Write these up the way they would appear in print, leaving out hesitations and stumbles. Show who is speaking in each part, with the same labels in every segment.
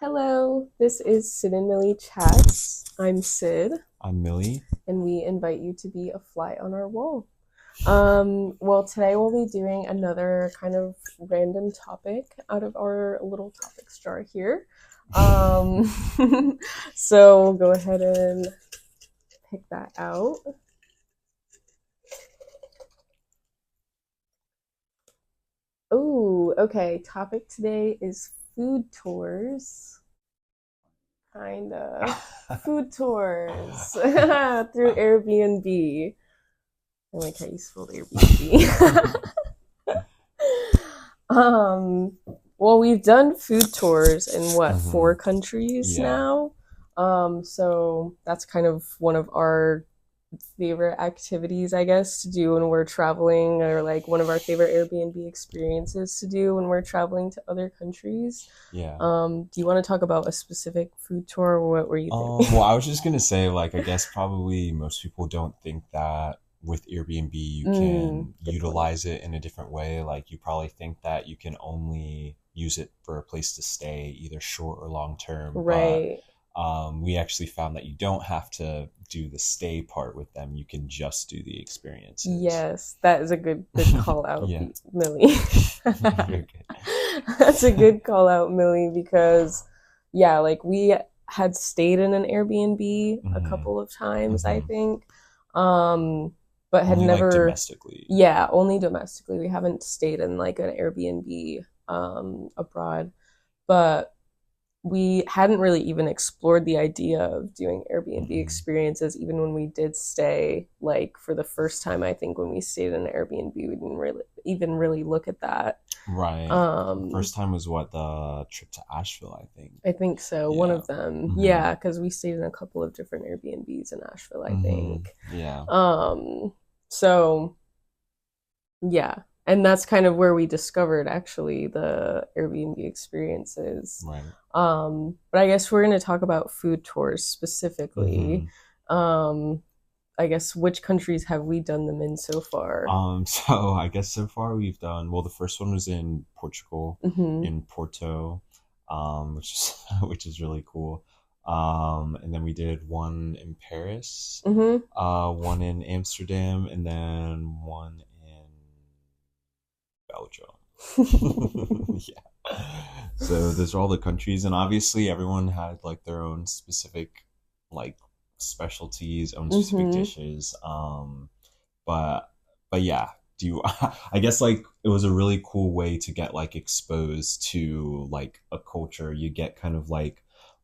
Speaker 1: Hello, this is Sid and Millie Chats. I'm Sid,
Speaker 2: I'm Millie.
Speaker 1: and we invite you to be a fly on our wall. Well, today we'll be doing another kind of random topic out of our little topics jar here. Um, so we'll go ahead and pick that out. Oh, okay. Topic today is food tours. Kinda. Food tours through Airbnb. I like how you spelled Airbnb. um, well, we've done food tours in what, four countries
Speaker 2: Yeah.
Speaker 1: now? So that's kind of one of our favorite activities, I guess, to do when we're traveling, or like one of our favorite Airbnb experiences to do when we're traveling to other countries.
Speaker 2: Yeah.
Speaker 1: Do you want to talk about a specific food tour, or what were you thinking?
Speaker 2: Well, I was just gonna say, like, I guess probably most people don't think that with Airbnb you can
Speaker 1: Good point.
Speaker 2: utilize it in a different way. Like, you probably think that you can only use it for a place to stay, either short or long term. But
Speaker 1: Right.
Speaker 2: we actually found that you don't have to do the stay part with them. You can just do the experiences.
Speaker 1: Yes, that is a good call out,
Speaker 2: Yeah.
Speaker 1: Millie.
Speaker 2: You're good.
Speaker 1: That's a good call out, Millie, because yeah, like we had stayed in an Airbnb a
Speaker 2: hmm
Speaker 1: couple of times, I
Speaker 2: hmm
Speaker 1: think. But had
Speaker 2: Only like
Speaker 1: never,
Speaker 2: domestically.
Speaker 1: yeah, only domestically. We haven't stayed in like an Airbnb abroad, but we hadn't really even explored the idea of doing Airbnb
Speaker 2: hmm
Speaker 1: experiences even when we did stay. Like for the first time, I think when we stayed in an Airbnb, we didn't really look at that.
Speaker 2: Right.
Speaker 1: Um,
Speaker 2: First time was what, the trip to Asheville, I think.
Speaker 1: I think so, one
Speaker 2: Yeah.
Speaker 1: of them.
Speaker 2: hmm
Speaker 1: Yeah, because we stayed in a couple of different Airbnbs in Asheville, I
Speaker 2: hmm
Speaker 1: think.
Speaker 2: Yeah.
Speaker 1: So yeah, and that's kind of where we discovered actually the Airbnb experiences.
Speaker 2: Right.
Speaker 1: But I guess we're going to talk about food tours specifically.
Speaker 2: hmm
Speaker 1: Um, I guess which countries have we done them in so far?
Speaker 2: So I guess so far we've done, well, the first one was in Portugal,
Speaker 1: Mm-hmm.
Speaker 2: in Porto, which is which is really cool. And then we did one in Paris,
Speaker 1: Mm-hmm.
Speaker 2: one in Amsterdam, and then one in Belgium. Yeah. So those are all the countries, and obviously everyone had like their own specific like specialties, own specific
Speaker 1: Mm-hmm.
Speaker 2: dishes. But yeah, do you? I guess like it was a really cool way to get like exposed to like a culture. You get kind of like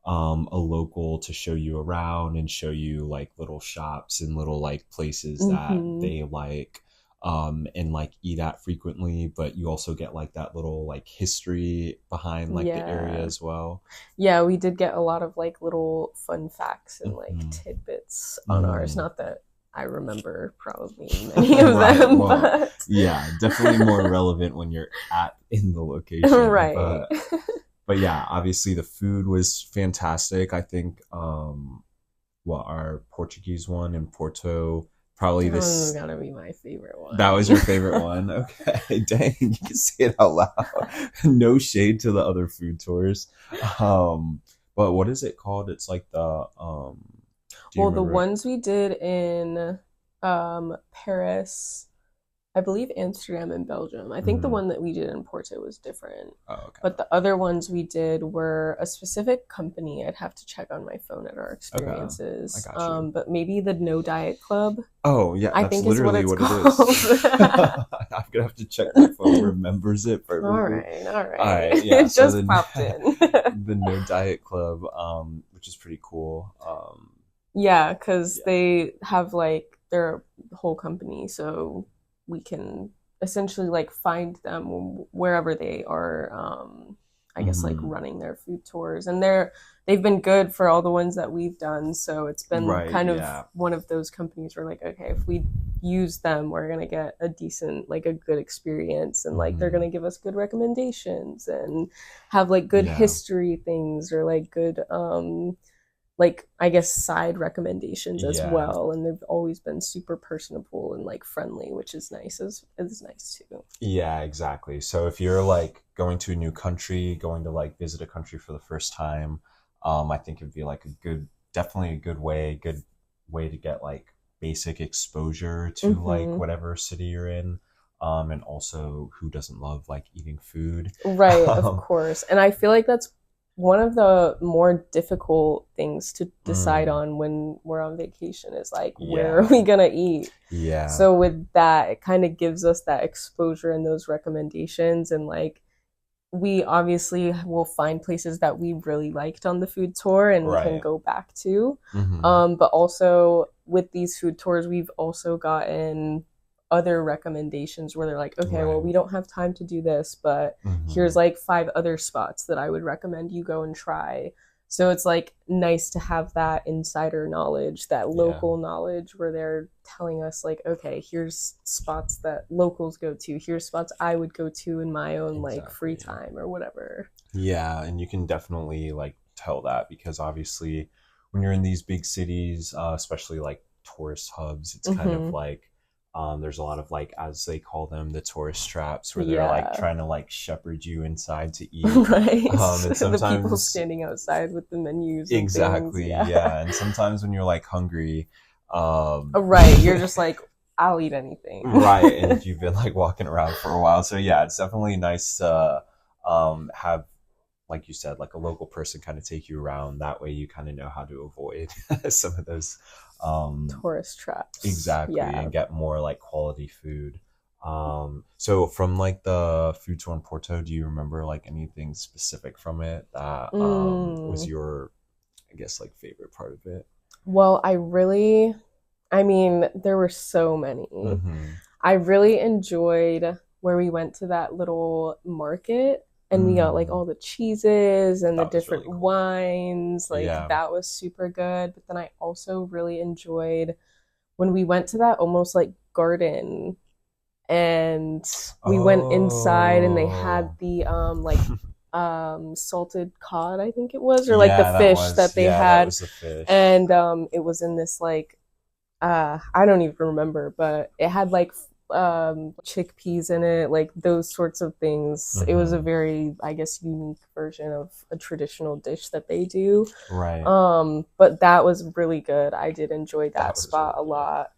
Speaker 2: a local to show you around and show you like little shops and little like places that
Speaker 1: Mm-hmm.
Speaker 2: they like and like eat at frequently, but you also get like that little like history behind like the area
Speaker 1: Yeah.
Speaker 2: as well.
Speaker 1: Yeah, we did get a lot of like little fun facts and like
Speaker 2: hmm
Speaker 1: tidbits on ours.
Speaker 2: hmm
Speaker 1: Not that I remember probably many of
Speaker 2: Right.
Speaker 1: them,
Speaker 2: Well,
Speaker 1: but
Speaker 2: yeah, definitely more relevant when you're at in the location.
Speaker 1: right.
Speaker 2: But yeah, obviously the food was fantastic. I think well, our Portuguese one in Porto, probably
Speaker 1: That one's
Speaker 2: this
Speaker 1: gotta be my favorite
Speaker 2: that
Speaker 1: one.
Speaker 2: was your favorite one. Okay. Dang, you can say it out loud. No shade to the other food tours. Um but what is it called? It's like the do you
Speaker 1: Well, the
Speaker 2: remember it?
Speaker 1: ones we did in Paris, I believe Amsterdam and Belgium. I think the
Speaker 2: Mhm.
Speaker 1: one that we did in Porto was different.
Speaker 2: Oh, okay.
Speaker 1: But the other ones we did were a specific company. I'd have to check on my phone at our
Speaker 2: Okay. I
Speaker 1: experiences.
Speaker 2: got you.
Speaker 1: But maybe the No Diet Club,
Speaker 2: Oh, yeah,
Speaker 1: I
Speaker 2: that's
Speaker 1: think is what
Speaker 2: literally
Speaker 1: it's
Speaker 2: what it is.
Speaker 1: called.
Speaker 2: I'm gonna have to check my phone remembers it
Speaker 1: All
Speaker 2: perfectly.
Speaker 1: right, all
Speaker 2: All
Speaker 1: right.
Speaker 2: right, yeah.
Speaker 1: It
Speaker 2: So
Speaker 1: just
Speaker 2: then,
Speaker 1: popped in.
Speaker 2: the No Diet Club, which is pretty cool.
Speaker 1: Yeah, because
Speaker 2: Yeah.
Speaker 1: they have like their whole company, so we can essentially like find them wherever they are. I guess like
Speaker 2: hmm
Speaker 1: running their food tours, and they've been good for all the ones that we've done. So it's been
Speaker 2: Right.
Speaker 1: kind of
Speaker 2: Yeah.
Speaker 1: one of those companies where like, okay, if we use them, we're gonna get a decent, like a good experience, and like they're
Speaker 2: hmm
Speaker 1: gonna give us good recommendations and have like good
Speaker 2: Yeah.
Speaker 1: history things or like good like I guess side recommendations as
Speaker 2: Yeah.
Speaker 1: well, and they've always been super personable and like friendly, which is nice. Is nice too.
Speaker 2: Yeah, exactly. So if you're like going to a new country, going to like visit a country for the first time, I think it'd be like definitely a good way to get like basic exposure to like
Speaker 1: Hmm.
Speaker 2: whatever city you're in. And also who doesn't love like eating food?
Speaker 1: Right, of
Speaker 2: Um,
Speaker 1: course. And I feel like that's one of the more difficult things to decide
Speaker 2: mm,
Speaker 1: on when we're on vacation is like, where are
Speaker 2: yeah,
Speaker 1: we gonna eat?
Speaker 2: yeah,
Speaker 1: So with that, it kind of gives us that exposure and those recommendations, and like we obviously will find places that we really liked on the food tour and can
Speaker 2: right.
Speaker 1: go back to.
Speaker 2: Hmm.
Speaker 1: But also with these food tours, we've also gotten other recommendations where they're like, okay, well,
Speaker 2: Right.
Speaker 1: we don't have time to do this, but here's
Speaker 2: Hmm.
Speaker 1: like 5 other spots that I would recommend you go and try. So it's like nice to have that insider knowledge, that
Speaker 2: Yeah,
Speaker 1: local knowledge where they're telling us like, okay, here's spots that locals go to, here's spots I would go to in my own like free
Speaker 2: exactly.
Speaker 1: time or whatever.
Speaker 2: Yeah, and you can definitely like tell that because obviously when you're in these big cities, especially like tourist hubs, it's kind of
Speaker 1: Hmm.
Speaker 2: like there's a lot of like as they call them the tourist traps where they're like
Speaker 1: Yeah.
Speaker 2: trying to like shepherd you inside to eat.
Speaker 1: Right.
Speaker 2: And
Speaker 1: The people
Speaker 2: sometimes
Speaker 1: standing outside with the menus and things.
Speaker 2: exactly,
Speaker 1: Yeah.
Speaker 2: yeah, and sometimes when you're like hungry,
Speaker 1: Right. You're just like, I'll eat anything.
Speaker 2: right, and you've been like walking around for a while, so yeah, it's definitely nice to have like you said, like a local person kind of take you around. That way you kind of know how to avoid some of those
Speaker 1: Tourist traps.
Speaker 2: exactly
Speaker 1: Yeah.
Speaker 2: and get more like quality food. So from like the food tour in Porto, do you remember like anything specific from it that was
Speaker 1: Mm.
Speaker 2: your, I guess, like favorite part of it?
Speaker 1: Well, I mean, there were so many.
Speaker 2: Mm-hmm.
Speaker 1: I really enjoyed where we went to that little market and we got like
Speaker 2: Mm,
Speaker 1: all the cheeses and the
Speaker 2: that was
Speaker 1: different
Speaker 2: really cool.
Speaker 1: wines. Like
Speaker 2: Yeah.
Speaker 1: that was super good. But then I also really enjoyed when we went to that almost like garden and we went inside and they had
Speaker 2: Oh.
Speaker 1: the salted cod, I think it was, or like the
Speaker 2: Yeah,
Speaker 1: fish that they
Speaker 2: that
Speaker 1: had.
Speaker 2: was the fish.
Speaker 1: And it was in this like I don't even remember, but it had like chickpeas in it, like those sorts of things. It was a
Speaker 2: Hmm.
Speaker 1: very, I guess, unique version of a traditional dish that they do.
Speaker 2: Right.
Speaker 1: But that was really good. I did enjoy
Speaker 2: That
Speaker 1: that
Speaker 2: was
Speaker 1: spot
Speaker 2: really
Speaker 1: a
Speaker 2: good.
Speaker 1: lot.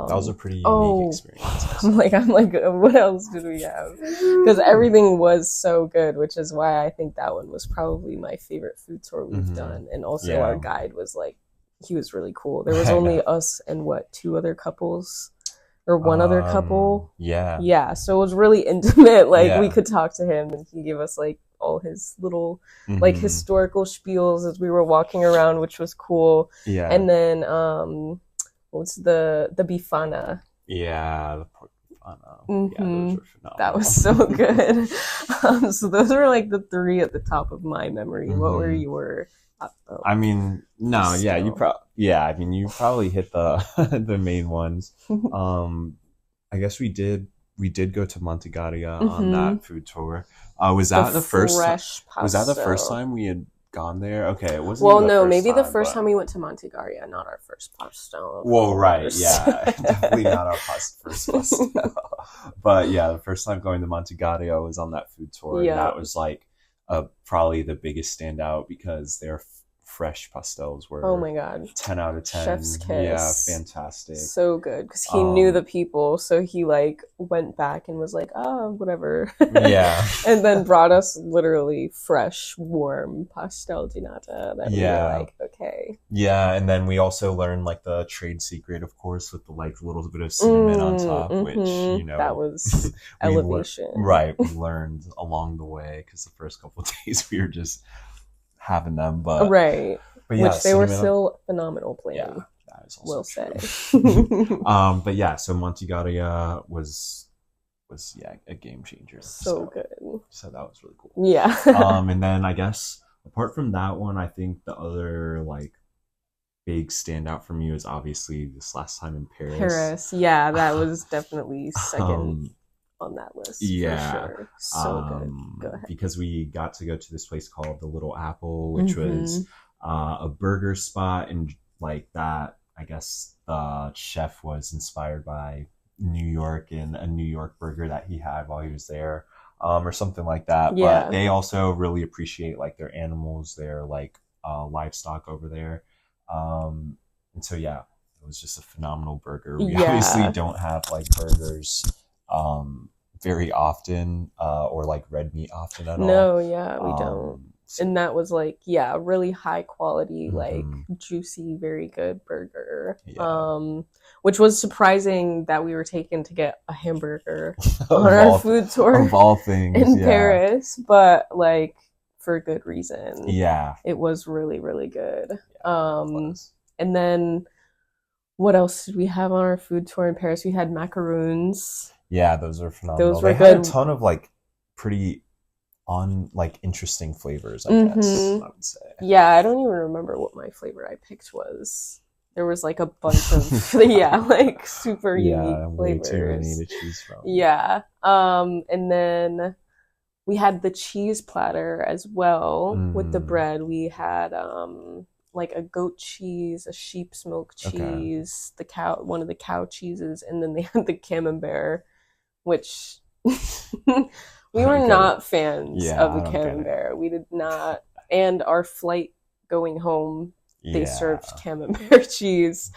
Speaker 2: That was a pretty unique
Speaker 1: Oh,
Speaker 2: experience, I'll
Speaker 1: I'm like, what else did we have? Because
Speaker 2: say.
Speaker 1: everything was so good, which is why I think that one was probably my favorite food tour we've
Speaker 2: Hmm.
Speaker 1: done. And also, our
Speaker 2: Yeah.
Speaker 1: guide was like, he was really cool. There was only us and what, 2 other couples or one other couple.
Speaker 2: Yeah.
Speaker 1: Yeah, so it was really intimate. Like, we
Speaker 2: Yeah.
Speaker 1: could talk to him and he gave us like all his little like
Speaker 2: Hmm.
Speaker 1: historical spiels as we were walking around, which was cool.
Speaker 2: Yeah.
Speaker 1: And then what's the bifana?
Speaker 2: Yeah. The pork yeah, those
Speaker 1: Mm-hmm.
Speaker 2: were
Speaker 1: That was
Speaker 2: phenomenal.
Speaker 1: so good. So those were like the 3 at the top of my memory. What were
Speaker 2: Hmm.
Speaker 1: your
Speaker 2: I mean, no, yeah,
Speaker 1: still?
Speaker 2: yeah, I mean, you probably hit the the main ones. Um, I guess we did go to Montegaria on
Speaker 1: Hmm.
Speaker 2: that food tour. Was
Speaker 1: The
Speaker 2: that the first?
Speaker 1: fresh
Speaker 2: Was that the first
Speaker 1: pasto.
Speaker 2: time we had gone there? Okay, it wasn't
Speaker 1: Well,
Speaker 2: even the
Speaker 1: no,
Speaker 2: first
Speaker 1: maybe the
Speaker 2: time,
Speaker 1: first
Speaker 2: but
Speaker 1: time we went to Montegaria, not our first pasto, of
Speaker 2: well, right,
Speaker 1: course.
Speaker 2: yeah, definitely not our first pastel. But yeah, the first time going to Montegario was on that food tour, and
Speaker 1: Yeah.
Speaker 2: that was like probably the biggest standout because their fresh pastels
Speaker 1: Oh
Speaker 2: were
Speaker 1: my god.
Speaker 2: 10 out of
Speaker 1: Chef's
Speaker 2: 10. Yeah,
Speaker 1: kiss.
Speaker 2: fantastic.
Speaker 1: So good because he knew
Speaker 2: Um,
Speaker 1: the people, so he like went back and was like, "Oh, whatever,"
Speaker 2: yeah,
Speaker 1: and then brought us literally fresh, warm pastel di nata that we were
Speaker 2: yeah,
Speaker 1: like, "Okay."
Speaker 2: yeah, and then we also learned like the trade secret, of course, with the like little bit of cinnamon on top, which
Speaker 1: That was
Speaker 2: we
Speaker 1: elevation.
Speaker 2: right we learned along the way because the first couple of days we were just having them,
Speaker 1: Right.
Speaker 2: but yeah,
Speaker 1: Which they were
Speaker 2: cinnamon.
Speaker 1: still phenomenal
Speaker 2: Yeah,
Speaker 1: playing,
Speaker 2: that is also
Speaker 1: will say.
Speaker 2: true. But yeah, so Montigaria was yeah a game changer.
Speaker 1: So good.
Speaker 2: So that was really cool.
Speaker 1: Yeah.
Speaker 2: And then I guess apart from that one, I think the other like big standout for me was obviously this last time in Paris.
Speaker 1: Paris. Yeah, that was definitely second
Speaker 2: Um,
Speaker 1: on that list
Speaker 2: yeah,
Speaker 1: for sure. So good. Go ahead.
Speaker 2: because we got to go to this place called the Little Apple, which was a burger spot, and like that, I guess the chef was inspired by New York and a New York burger that he had while he was there, or something like that. But
Speaker 1: Yeah.
Speaker 2: they also really appreciate like their animals, their like livestock over there. And so yeah, it was just a phenomenal burger. We obviously
Speaker 1: Yeah.
Speaker 2: don't have like burgers very often, or like red meat often at all.
Speaker 1: No, yeah, we don't.
Speaker 2: So,
Speaker 1: And that was like, yeah, a really high quality, like
Speaker 2: mhm,
Speaker 1: juicy, very good burger.
Speaker 2: yeah.
Speaker 1: Which was surprising that we were taken to get a hamburger on
Speaker 2: of
Speaker 1: our
Speaker 2: all
Speaker 1: food tour
Speaker 2: of all things,
Speaker 1: in
Speaker 2: yeah,
Speaker 1: Paris, but like for good reason.
Speaker 2: yeah,
Speaker 1: It was really, really good.
Speaker 2: yeah. It was.
Speaker 1: And then what else did we have on our food tour in Paris? We had macaroons.
Speaker 2: Yeah, those are phenomenal.
Speaker 1: Those were
Speaker 2: They had a
Speaker 1: good.
Speaker 2: ton of like pretty on like interesting flavors, I guess
Speaker 1: Mm-hmm.
Speaker 2: I would say.
Speaker 1: Yeah, I don't even remember what my flavor I picked was. There was like a bunch of yeah, like super unique
Speaker 2: Yeah, way too many
Speaker 1: flavors.
Speaker 2: to choose from.
Speaker 1: Yeah. And then we had the cheese platter as well with the
Speaker 2: Mm,
Speaker 1: bread. We had like a goat cheese, a sheep's milk
Speaker 2: okay.
Speaker 1: cheese, the cow one of the cow cheeses, and then they had the camembert, which we
Speaker 2: I
Speaker 1: were
Speaker 2: don't get it.
Speaker 1: not fans
Speaker 2: Yeah,
Speaker 1: of
Speaker 2: I
Speaker 1: the
Speaker 2: don't get it.
Speaker 1: camembert. We did not. And our flight going home, they
Speaker 2: Yeah.
Speaker 1: served camembert cheese.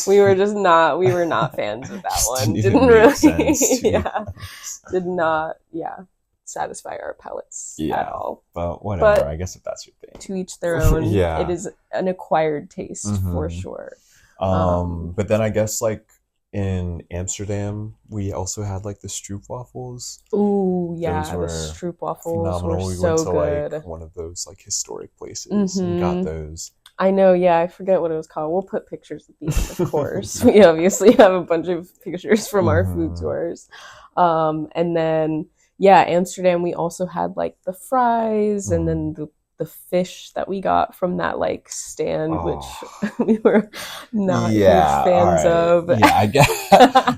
Speaker 1: We were not fans of that
Speaker 2: Just
Speaker 1: one.
Speaker 2: didn't
Speaker 1: Didn't
Speaker 2: even
Speaker 1: really,
Speaker 2: make sense to be
Speaker 1: yeah,
Speaker 2: honest.
Speaker 1: did not, yeah, satisfy our palates at
Speaker 2: Yeah,
Speaker 1: all.
Speaker 2: but whatever.
Speaker 1: But
Speaker 2: I guess if that's your thing.
Speaker 1: to each their own.
Speaker 2: Yeah.
Speaker 1: It is an acquired taste for
Speaker 2: Mhm.
Speaker 1: sure.
Speaker 2: But then I guess like in Amsterdam, we also had like the stroopwafels.
Speaker 1: Ooh, yeah,
Speaker 2: Those
Speaker 1: the
Speaker 2: were
Speaker 1: stroopwafels were
Speaker 2: phenomenal. We went
Speaker 1: so
Speaker 2: to
Speaker 1: good.
Speaker 2: like one of those like historic places and got
Speaker 1: Hmm.
Speaker 2: those.
Speaker 1: I know, yeah, I forget what it was called. We'll put pictures at the end, of course. We obviously have a bunch of pictures from our food
Speaker 2: Mhm.
Speaker 1: tours. And then, yeah, Amsterdam, we also had like the fries and then the fish that we got from that like stand, which
Speaker 2: Oh,
Speaker 1: we were not huge
Speaker 2: yeah. All
Speaker 1: fans
Speaker 2: right.
Speaker 1: of.
Speaker 2: Yeah, I guess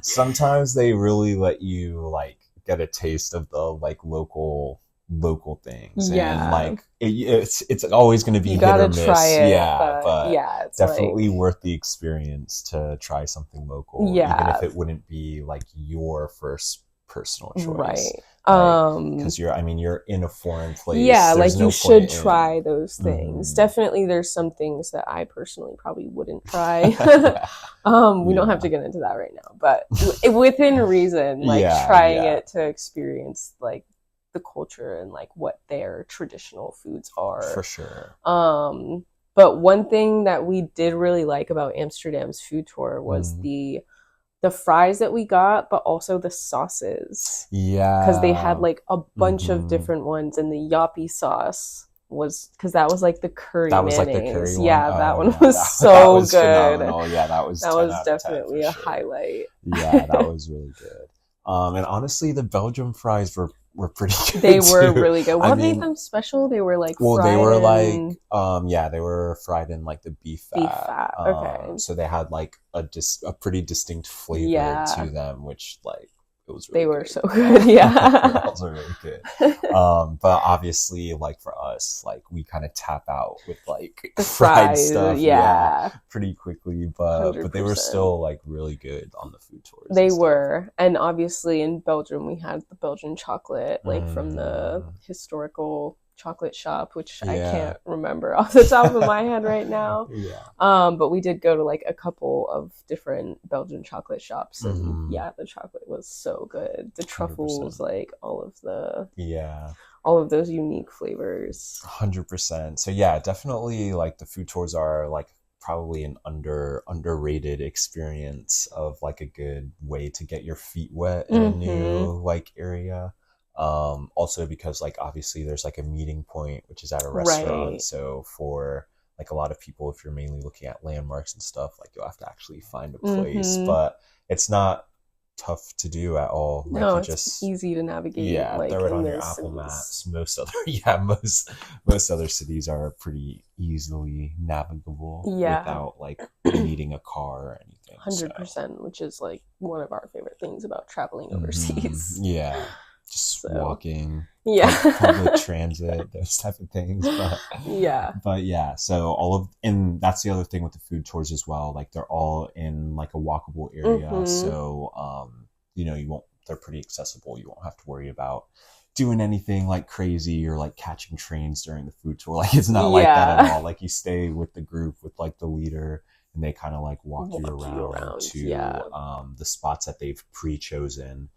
Speaker 2: sometimes they really let you like get a taste of the like local things, and
Speaker 1: Yeah,
Speaker 2: like it's always going to be
Speaker 1: you
Speaker 2: hit or
Speaker 1: gotta try
Speaker 2: miss.
Speaker 1: it,
Speaker 2: Yeah, but
Speaker 1: yeah, it's
Speaker 2: definitely
Speaker 1: like,
Speaker 2: worth the experience to try something local, even
Speaker 1: yeah,
Speaker 2: if it wouldn't be like your first personal choice.
Speaker 1: right.
Speaker 2: Like, because you're in a foreign place.
Speaker 1: Yeah,
Speaker 2: There's
Speaker 1: like
Speaker 2: no
Speaker 1: you should
Speaker 2: point in.
Speaker 1: try those things.
Speaker 2: Mhm.
Speaker 1: Definitely there's some things that I personally probably wouldn't try. We don't have to
Speaker 2: Yeah.
Speaker 1: get into that right now, but within reason, like
Speaker 2: Yeah,
Speaker 1: trying
Speaker 2: yeah,
Speaker 1: it to experience like the culture and like what their traditional foods are.
Speaker 2: for sure.
Speaker 1: But one thing that we did really like about Amsterdam's food tour was
Speaker 2: Mm.
Speaker 1: the fries that we got, but also the sauces.
Speaker 2: Yeah.
Speaker 1: Because they had like a bunch of
Speaker 2: Mhm.
Speaker 1: different ones, and the yappy sauce was because that was like the curry
Speaker 2: That was
Speaker 1: mayonnaise.
Speaker 2: like the curry one.
Speaker 1: Yeah, that
Speaker 2: Oh,
Speaker 1: one
Speaker 2: yeah,
Speaker 1: was
Speaker 2: that
Speaker 1: so
Speaker 2: was
Speaker 1: good.
Speaker 2: phenomenal. Yeah, that was
Speaker 1: That
Speaker 2: 10
Speaker 1: was
Speaker 2: out of 10
Speaker 1: definitely
Speaker 2: for
Speaker 1: a
Speaker 2: sure.
Speaker 1: highlight.
Speaker 2: Yeah, that was really good. And honestly, the Belgium fries were pretty good
Speaker 1: They were
Speaker 2: too.
Speaker 1: really good.
Speaker 2: I
Speaker 1: What made
Speaker 2: mean,
Speaker 1: them special? They were like
Speaker 2: well, they
Speaker 1: fried
Speaker 2: were
Speaker 1: in
Speaker 2: like, yeah, they were fried in like the beef
Speaker 1: beef
Speaker 2: fat.
Speaker 1: fat. Okay.
Speaker 2: So they had like a pretty distinct flavor
Speaker 1: Yeah.
Speaker 2: to them, which like it was
Speaker 1: They
Speaker 2: really
Speaker 1: were
Speaker 2: good.
Speaker 1: so good.
Speaker 2: They were
Speaker 1: Yeah.
Speaker 2: also really good. But obviously, like for us, like we kind of tap out with like
Speaker 1: The
Speaker 2: fried
Speaker 1: fries.
Speaker 2: stuff,
Speaker 1: Yeah.
Speaker 2: pretty quickly. But they were
Speaker 1: 100%.
Speaker 2: still like really good on the food tours.
Speaker 1: They
Speaker 2: and stuff.
Speaker 1: were. And obviously in Belgium, we had the Belgian chocolate, like from the historical chocolate shop, which I
Speaker 2: Yeah.
Speaker 1: can't remember off the top of my head right now.
Speaker 2: Yeah.
Speaker 1: But we did go to like a couple of different Belgian chocolate shops, and
Speaker 2: Mhm.
Speaker 1: yeah, the chocolate was so good. The truffles,
Speaker 2: 100%.
Speaker 1: like all
Speaker 2: Yeah.
Speaker 1: of those unique flavors.
Speaker 2: 100%. So yeah, definitely like the food tours are like probably an underrated experience of like a good way to get your feet wet in a new like area. Also because like obviously there's like a meeting point which is at a restaurant.
Speaker 1: Right.
Speaker 2: So for like a lot of people, if you're mainly looking at landmarks and stuff, like you'll have to actually find a place.
Speaker 1: Mhm.
Speaker 2: But it's not tough to do at all. Like
Speaker 1: No,
Speaker 2: you
Speaker 1: it's
Speaker 2: just
Speaker 1: easy to navigate.
Speaker 2: yeah,
Speaker 1: like
Speaker 2: throw it
Speaker 1: in
Speaker 2: on your
Speaker 1: those
Speaker 2: Apple
Speaker 1: cities.
Speaker 2: Maps. Most other cities are pretty easily navigable
Speaker 1: Yeah.
Speaker 2: without like needing a car or anything.
Speaker 1: 100%, which is like one of our favorite things about traveling
Speaker 2: Mhm.
Speaker 1: overseas.
Speaker 2: Yeah. just
Speaker 1: So
Speaker 2: walking,
Speaker 1: yeah.
Speaker 2: public transit, those type of things.
Speaker 1: Yeah.
Speaker 2: But yeah, so and that's the other thing with the food tours as well. Like they're all in like a walkable area,
Speaker 1: Mm-hmm.
Speaker 2: so you won't. They're pretty accessible. You won't have to worry about doing anything like crazy or like catching trains during the food tour. Like it's not like that at
Speaker 1: Yeah.
Speaker 2: all. Like you stay with the group with like the leader, and they kind of like walk you
Speaker 1: Walk you
Speaker 2: around
Speaker 1: around. Yeah.
Speaker 2: to the spots that they've pre-chosen,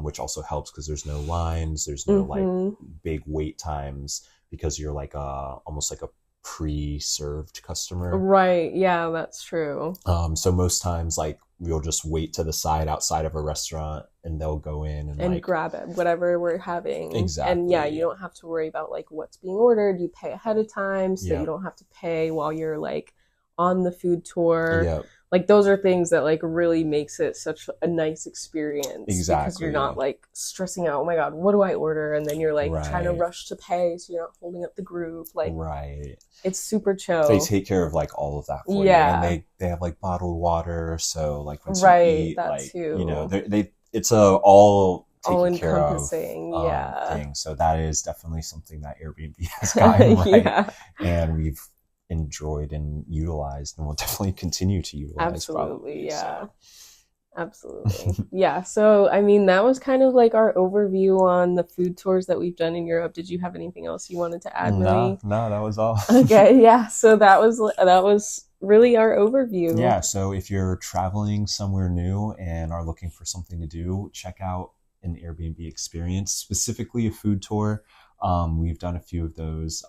Speaker 2: which also helps because there's no lines, there's no like
Speaker 1: Mm-hmm.
Speaker 2: big wait times because you're like almost like a pre-served customer.
Speaker 1: Right. Yeah, that's true.
Speaker 2: So most times like we'll just wait to the side outside of a restaurant and they'll go in and
Speaker 1: And
Speaker 2: like
Speaker 1: grab it, whatever we're having. And yeah, you
Speaker 2: exactly.
Speaker 1: don't have to worry about like what's being ordered. You pay ahead of time so that you
Speaker 2: Yep.
Speaker 1: don't have to pay while you're like on the food tour.
Speaker 2: Yep.
Speaker 1: Like those are things that like really makes it such a nice experience because you're not
Speaker 2: Exactly.
Speaker 1: like stressing out, oh my god, what do I order? And then you're like trying to
Speaker 2: Right.
Speaker 1: rush to pay so you're not holding up the group. Like
Speaker 2: Right.
Speaker 1: it's super
Speaker 2: They
Speaker 1: chill.
Speaker 2: take care of like all of that for you, and
Speaker 1: Yeah.
Speaker 2: they have like bottled water, so like once you
Speaker 1: Right,
Speaker 2: eat,
Speaker 1: that
Speaker 2: like
Speaker 1: too.
Speaker 2: they it's a all
Speaker 1: All
Speaker 2: taken care of
Speaker 1: encompassing. Yeah.
Speaker 2: thing. So that is definitely something that Airbnb has gotten right,
Speaker 1: Yeah.
Speaker 2: and we've enjoyed and utilized, and will definitely continue to utilize
Speaker 1: Absolutely.
Speaker 2: probably.
Speaker 1: Yeah.
Speaker 2: So
Speaker 1: Absolutely. Yeah. So, I mean, that was kind of like our overview on the food tours that we've done in Europe. Did you have anything else you wanted to add,
Speaker 2: no,
Speaker 1: Millie?
Speaker 2: no, that was all.
Speaker 1: Okay. Yeah. So that was really our overview.
Speaker 2: Yeah, so if you're traveling somewhere new and are looking for something to do, check out an Airbnb experience, specifically a food tour. We've done a few of those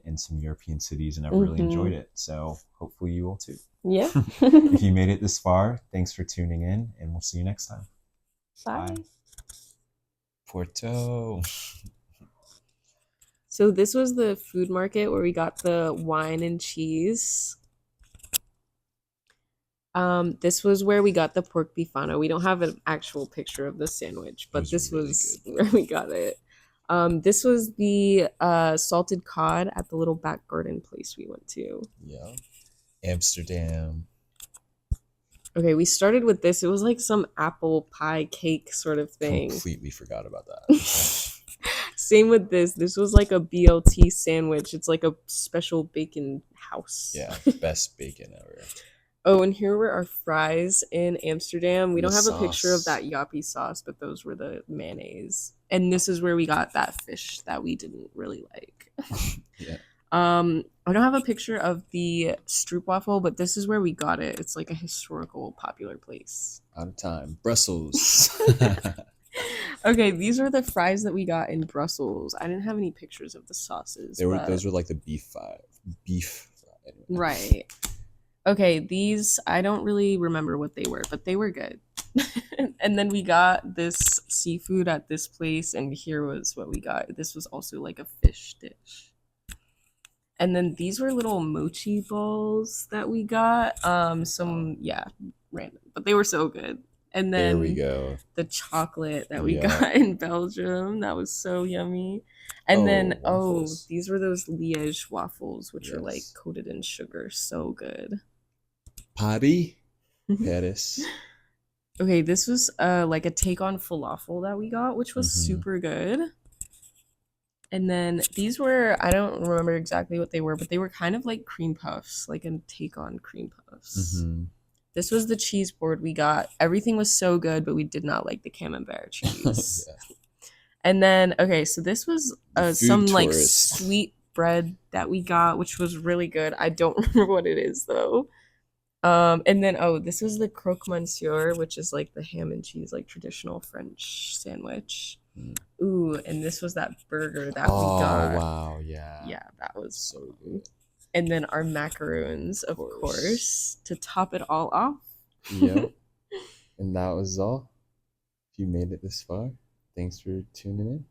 Speaker 2: in some European cities and I've really
Speaker 1: Mm-hmm.
Speaker 2: enjoyed it. So hopefully you will too.
Speaker 1: Yeah.
Speaker 2: If you made it this far, thanks for tuning in and we'll see you next time. Bye.
Speaker 1: Bye.
Speaker 2: Porto.
Speaker 1: So this was the food market where we got the wine and cheese. This was where we got the pork bifano. We don't have an actual picture of the sandwich, but this
Speaker 2: really
Speaker 1: was
Speaker 2: good.
Speaker 1: where we got it. This was the salted cod at the little back garden place we went to.
Speaker 2: Yeah. Amsterdam.
Speaker 1: Okay, we started with this. It was like some apple pie cake sort of thing.
Speaker 2: Completely forgot about that.
Speaker 1: Same with this. This was like a BLT sandwich. It's like a special bacon house.
Speaker 2: Yeah, best bacon ever.
Speaker 1: Oh, and here were our fries in Amsterdam. We
Speaker 2: The
Speaker 1: don't have a picture of
Speaker 2: sauce.
Speaker 1: that yappy sauce, but those were the mayonnaise. And this is where we got that fish that we didn't really like.
Speaker 2: Yeah.
Speaker 1: I don't have a picture of the stroopwafel, but this is where we got it. It's like a historical popular place.
Speaker 2: Out of time. Brussels.
Speaker 1: Okay, these are the fries that we got in Brussels. I didn't have any pictures of the sauces.
Speaker 2: Those were like the beef. Anyway.
Speaker 1: Right. Okay, these I don't really remember what they were, but they were good. And then we got this seafood at this place, and here was what we got. This was also like a fish dish. And then these were little mochi balls that we got. Random, but they were so good. And then
Speaker 2: There we go.
Speaker 1: the chocolate that we got in Belgium, that was so yummy. And then
Speaker 2: waffles.
Speaker 1: these were those Liège waffles, which are like coated in sugar, so good.
Speaker 2: Paris. Paris.
Speaker 1: Okay, this was like a take on falafel that we got, which was super good. And then these were, I don't remember exactly what they were, but they were kind of like cream puffs, like a take on cream puffs. This was the cheese board we got. Everything was so good, but we did not like the camembert cheese. Yeah. And then, okay, so this was some like sweet bread that we got, which was really good. I don't remember what it is though. And then, this was the croque monsieur, which is like the ham and cheese, like traditional French sandwich. Ooh, and this was that burger that we got.
Speaker 2: Oh, wow, yeah.
Speaker 1: Yeah, that was so good. And then our macaroons, of course, to top it all off.
Speaker 2: Yep. And that was all. If you made it this far, thanks for tuning in.